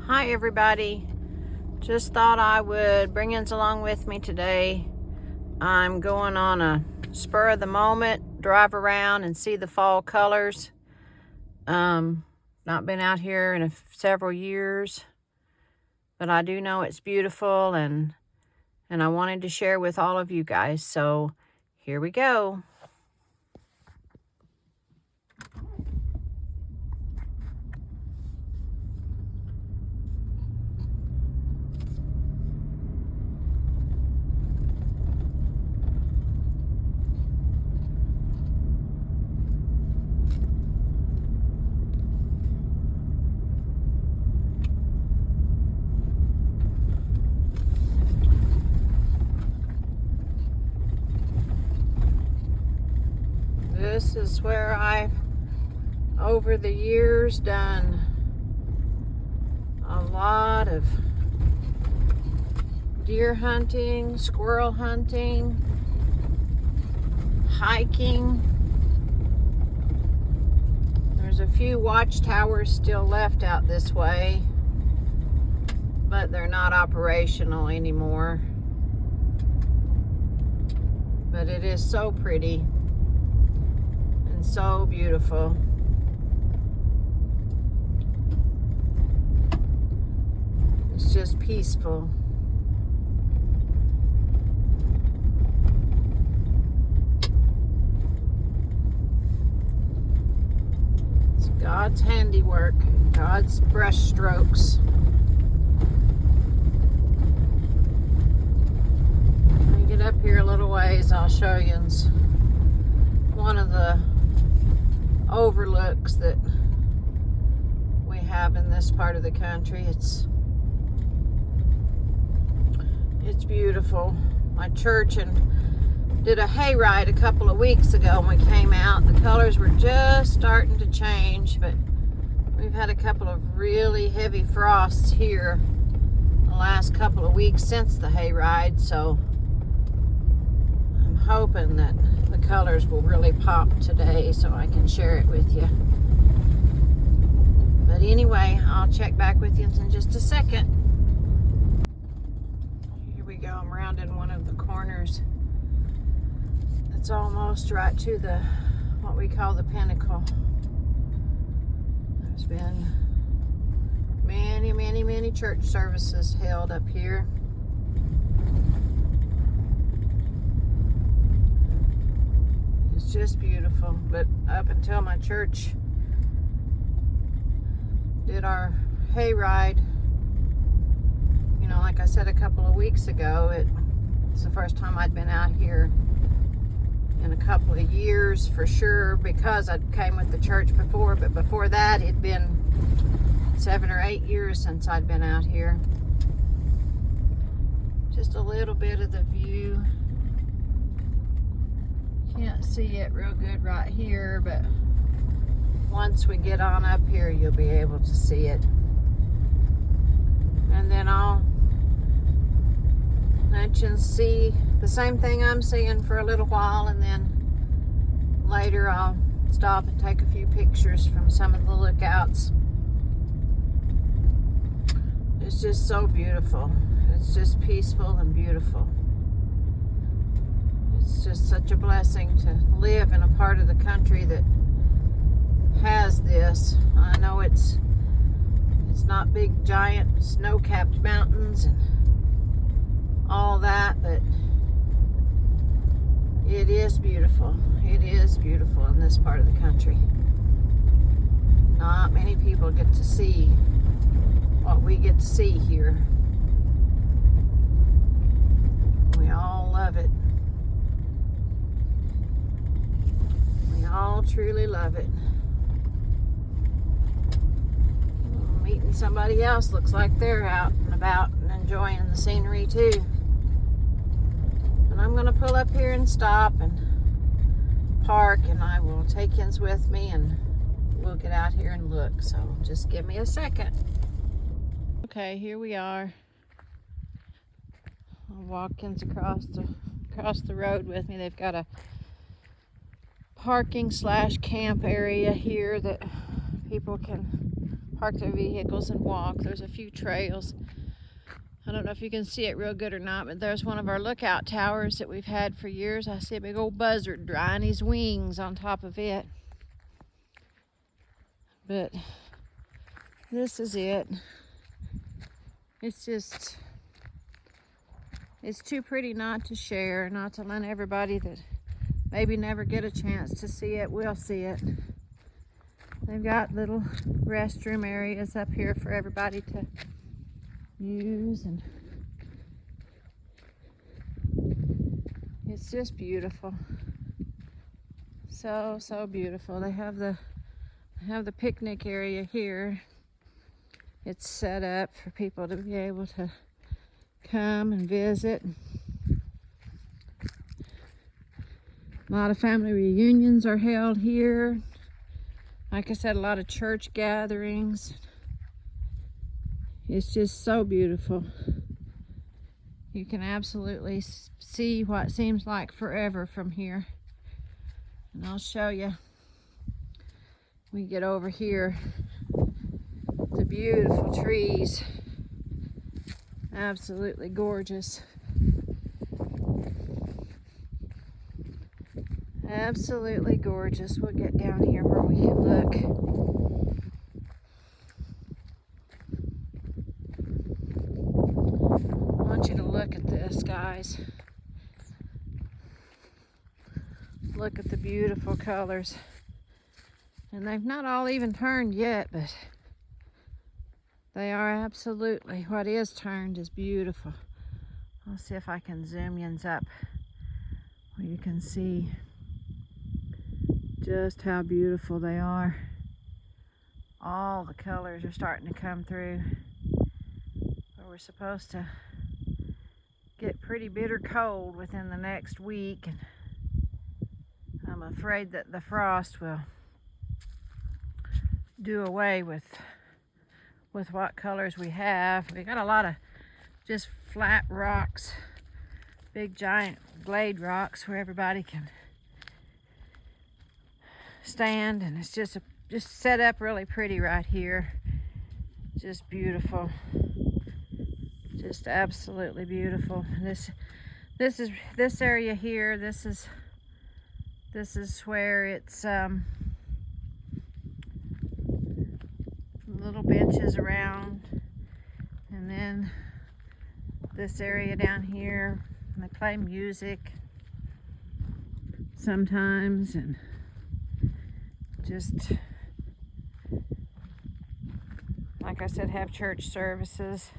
Hi everybody, just thought I would bring you along with me today. I'm going on a spur of the moment drive around and see the fall colors. Not been out here in several years, but I do know it's beautiful and I wanted to share with all of you guys, so here we go. This is where I've, over the years, done a lot of deer hunting, squirrel hunting, hiking. There's a few watchtowers still left out this way, but they're not operational anymore. But it is so pretty and so beautiful. It's just peaceful. It's God's handiwork, God's brush strokes. When I get up here a little ways, I'll show you one of the overlooks that we have in this part of the country. It's beautiful. My church did a hayride a couple of weeks ago when we came out. The colors were just starting to change, but we've had a couple of really heavy frosts here the last couple of weeks since the hayride, so I'm hoping that the colors will really pop today so I can share it with you. But anyway, I'll check back with you in just a second. Here we go. I'm rounding one of the corners. It's almost right to what we call the pinnacle. There's been many church services held up here. It's just beautiful. But up until my church did our hayride, like I said a couple of weeks ago, it's the first time I'd been out here in a couple of years for sure, because I came with the church before, but before that it'd been 7 or 8 years since I'd been out here. Just a little bit of the view. Can't see it real good right here, but once we get on up here you'll be able to see it. And then I'll let you see the same thing I'm seeing for a little while, and then later I'll stop and take a few pictures from some of the lookouts. It's just so beautiful. It's just peaceful and beautiful. It's just such a blessing to live in a part of the country that has this. I know it's not big giant snow-capped mountains and all that, but it is beautiful. It is beautiful in this part of the country. Not many people get to see what we get to see here. We all love it. We all truly love it. Meeting somebody else, looks like they're out and about and enjoying the scenery too. And I'm going to pull up here and stop and park, and I will take you with me and we'll get out here and look. So just give me a second. Okay, here we are. Walk-ins across the road with me. They've got a parking / camp area here that people can park their vehicles and walk. There's a few trails. I don't know if you can see it real good or not, but there's one of our lookout towers that we've had for years. I see a big old buzzard drying his wings on top of it. But this is it. It's just, it's too pretty not to share, not to let everybody that maybe never get a chance to see it will see it. They've got little restroom areas up here for everybody to use, and it's just beautiful. So beautiful. They have the picnic area here. It's set up for people to be able to come and visit. A lot of family reunions are held here. Like I said, a lot of church gatherings. It's just so beautiful. You can absolutely see what seems like forever from here. And I'll show you. We get over here. The beautiful trees. Absolutely gorgeous. Absolutely gorgeous. We'll get down here where we can look. I want you to look at this, guys. Look at the beautiful colors. And they've not all even turned yet, but they are absolutely, what is turned is beautiful. I'll see if I can zoom yins up where you can see just how beautiful they are. All the colors are starting to come through. But we're supposed to get pretty bitter cold within the next week, and I'm afraid that the frost will do away with what colors we have. We got a lot of just flat rocks, big giant glade rocks where everybody can stand, and it's just set up really pretty right here. Just beautiful, just absolutely beautiful. This area here. This is where it's little benches around, and then this area down here, they play music sometimes, and just, like I said, have church services.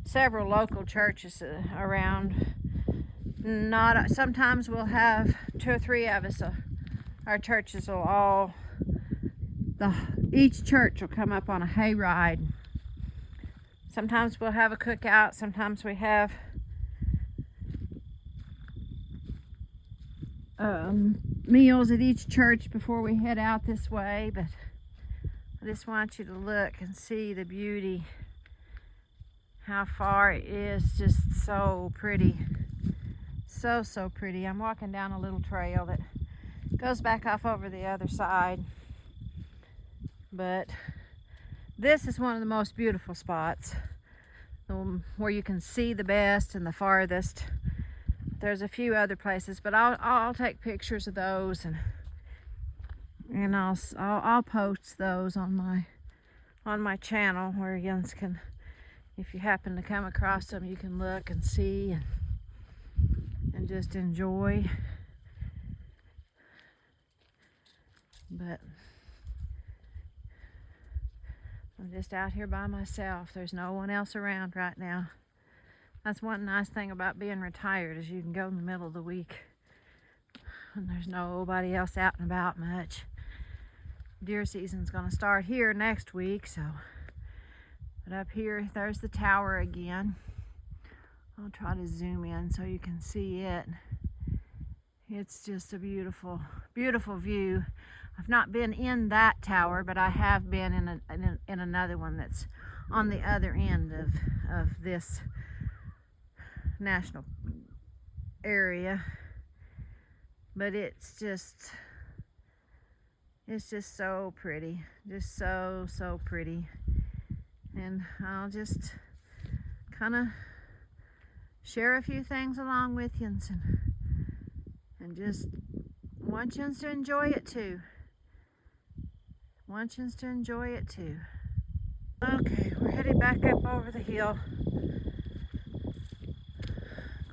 Several local churches around. Sometimes we'll have 2 or 3 of us. Our churches will all, each church will come up on a hayride. Sometimes we'll have a cookout. Sometimes we have meals at each church before we head out this way. But I just want you to look and see the beauty. How far it is. Just so pretty. So pretty. I'm walking down a little trail that goes back off over the other side. But this is one of the most beautiful spots, where you can see the best and the farthest. There's a few other places, but I'll take pictures of those, and I'll post those on my channel, where you can, if you happen to come across them, you can look and see and just enjoy. But I'm just out here by myself. There's no one else around right now. That's one nice thing about being retired, is you can go in the middle of the week and there's nobody else out and about much. Deer season's gonna start here next week, so. But up here, there's the tower again. I'll try to zoom in so you can see it. It's just a beautiful, beautiful view. I've not been in that tower, but I have been in another one that's on the other end of this national area. But it's just so pretty. Just so pretty. and I'll just kind of share a few things along with you, and just want you to enjoy it too. Want you to enjoy it too. Okay, we're headed back up over the hill.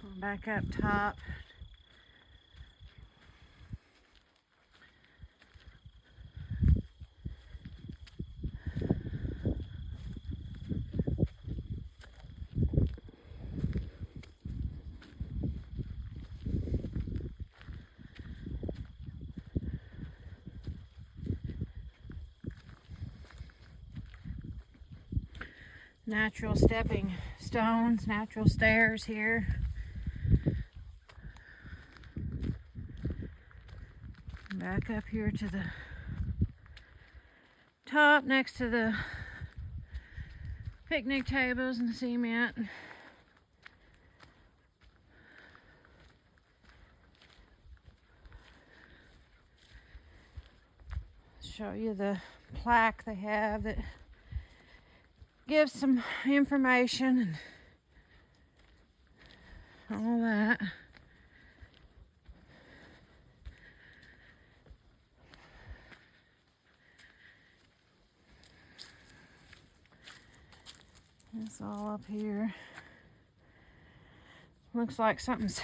Going back up top. Natural stepping stones, natural stairs here. Back up here to the top next to the picnic tables and the cement. Show you the plaque they have that gives some information and all that. It's all up here. Looks like something's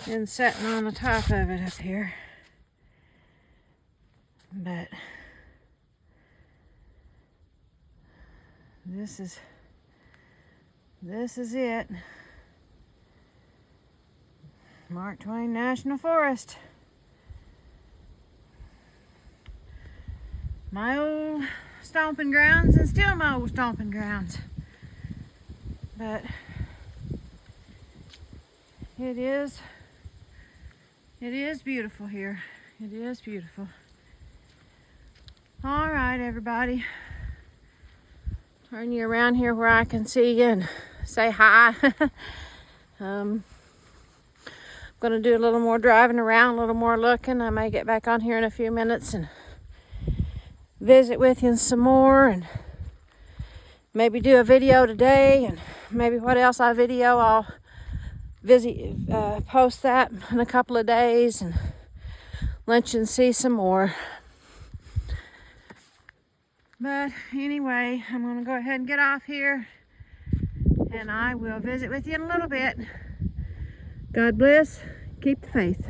been sitting on the top of it up here. But this is it. Mark Twain National Forest. My old stomping grounds, and still my old stomping grounds. But it is beautiful here. It is beautiful. All right, everybody. Turn you around here where I can see you and say hi. I'm going to do a little more driving around, a little more looking. I may get back on here in a few minutes and visit with you some more, and maybe do a video today, and maybe what else I video, I'll post that in a couple of days and let you see some more. But anyway, I'm going to go ahead and get off here, and I will visit with you in a little bit. God bless. Keep the faith.